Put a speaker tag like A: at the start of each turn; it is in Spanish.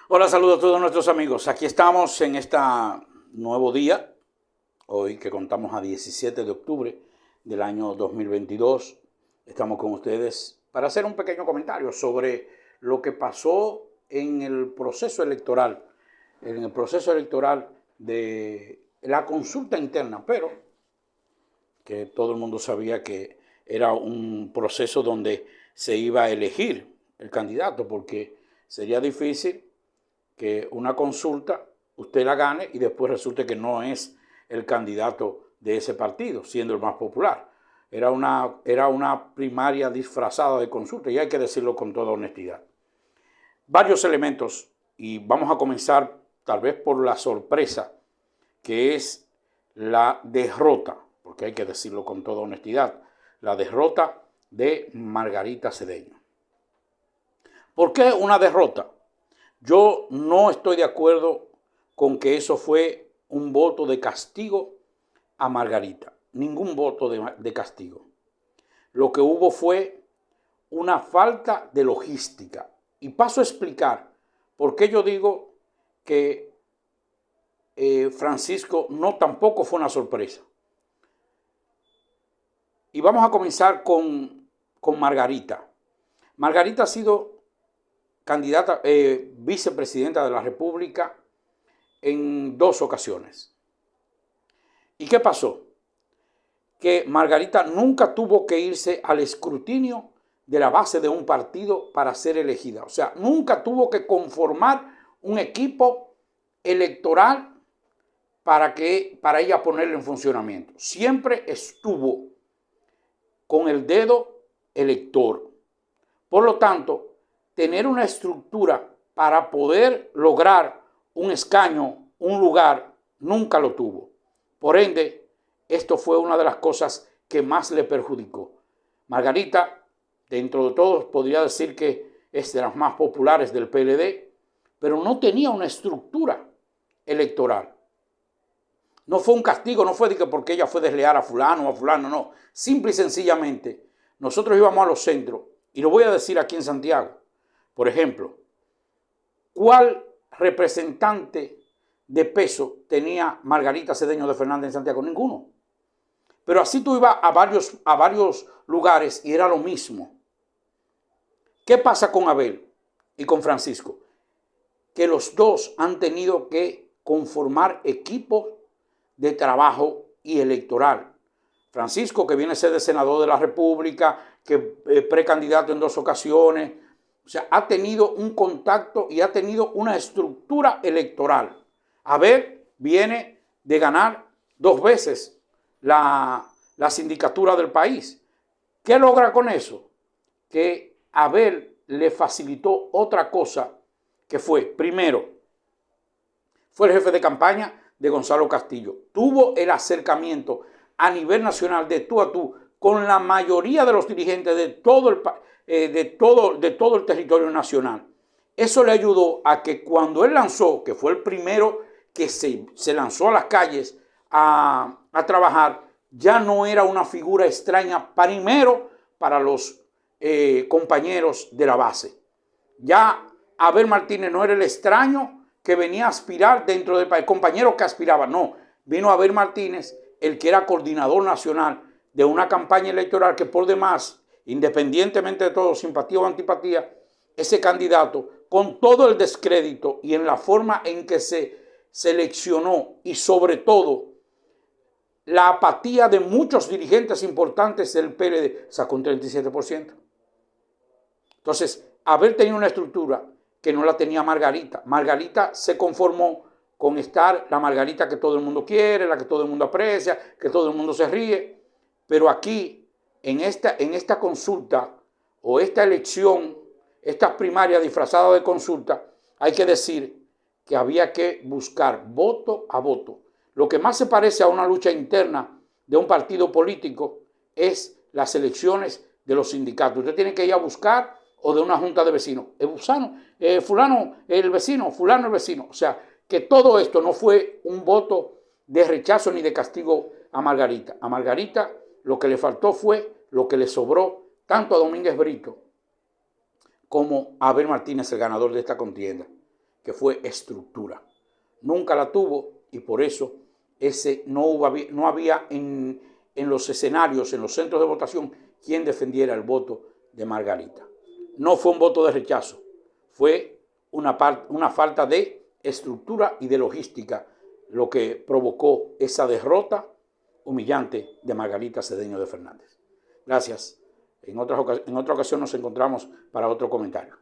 A: Hola, saludos a todos nuestros amigos. Aquí estamos en este nuevo día, hoy que contamos a 17 de octubre del año 2022. Estamos con ustedes para hacer un pequeño comentario sobre lo que pasó en el proceso electoral, de la consulta interna, pero que todo el mundo sabía que era un proceso donde se iba a elegir el candidato, porque sería difícil que una consulta usted la gane y después resulte que no es el candidato de ese partido, siendo el más popular. Era una primaria disfrazada de consulta, y hay que decirlo con toda honestidad. Varios elementos, y vamos a comenzar tal vez por la sorpresa, que es la derrota, porque hay que decirlo con toda honestidad, la derrota de Margarita Cedeño. ¿Por qué una derrota? Yo no estoy de acuerdo con que eso fue un voto de castigo a Margarita. Ningún voto de castigo. Lo que hubo fue una falta de logística. Y paso a explicar por qué yo digo que Francisco no tampoco fue una sorpresa. Y vamos a comenzar con Margarita. Margarita ha sido candidata, vicepresidenta de la República en 2 ocasiones. ¿Y qué pasó? Que Margarita nunca tuvo que irse al escrutinio de la base de un partido para ser elegida. O sea, nunca tuvo que conformar un equipo electoral para ella ponerlo en funcionamiento. Siempre estuvo con el dedo elector. Por lo tanto, tener una estructura para poder lograr un escaño, un lugar, nunca lo tuvo. Por ende, esto fue una de las cosas que más le perjudicó. Margarita, dentro de todos, podría decir que es de las más populares del PLD, pero no tenía una estructura electoral. No fue un castigo, no fue de que porque ella fue desleal a fulano o a fulano, no. Simple y sencillamente, nosotros íbamos a los centros, y lo voy a decir aquí en Santiago. Por ejemplo, ¿cuál representante de peso tenía Margarita Cedeño de Fernández en Santiago? Ninguno. Pero así tú ibas a varios lugares y era lo mismo. ¿Qué pasa con Abel y con Francisco? Que los dos han tenido que conformar equipos de trabajo y electoral. Francisco, que viene a ser de senador de la República, que es precandidato en 2 ocasiones, o sea, ha tenido un contacto y ha tenido una estructura electoral. Abel viene de ganar 2 veces la sindicatura del país. ¿Qué logra con eso? Que Abel le facilitó otra cosa, que fue, primero, fue el jefe de campaña de Gonzalo Castillo. Tuvo el acercamiento a nivel nacional de tú a tú con la mayoría de los dirigentes de todo el territorio nacional. Eso le ayudó a que cuando él lanzó, que fue el primero que se lanzó a las calles a trabajar, ya no era una figura extraña, primero para los compañeros de la base. Ya Abel Martínez no era el extraño que venía a aspirar dentro del país, compañero que aspiraba, no, vino Abel Martínez, el que era coordinador nacional de una campaña electoral que por demás, independientemente de todo, simpatía o antipatía, ese candidato, con todo el descrédito y en la forma en que se seleccionó y sobre todo la apatía de muchos dirigentes importantes del PLD, sacó un 37%. Entonces, Abel tenía una estructura que no la tenía Margarita. Margarita se conformó con estar la Margarita que todo el mundo quiere, la que todo el mundo aprecia, que todo el mundo se ríe. Pero aquí, en esta consulta o esta elección, esta primaria disfrazada de consulta, hay que decir que había que buscar voto a voto. Lo que más se parece a una lucha interna de un partido político es las elecciones de los sindicatos. Usted tiene que ir a buscar, o de una junta de vecinos, fulano el vecino, fulano el vecino. O sea, que todo esto no fue un voto de rechazo ni de castigo a Margarita. A Margarita lo que le faltó fue lo que le sobró tanto a Domínguez Brito como a Abel Martínez, el ganador de esta contienda, que fue estructura. Nunca la tuvo y por eso no había en los escenarios, en los centros de votación, quien defendiera el voto de Margarita. No fue un voto de rechazo, fue una falta de estructura y de logística lo que provocó esa derrota humillante de Margarita Cedeño de Fernández. Gracias. En otra ocasión nos encontramos para otro comentario.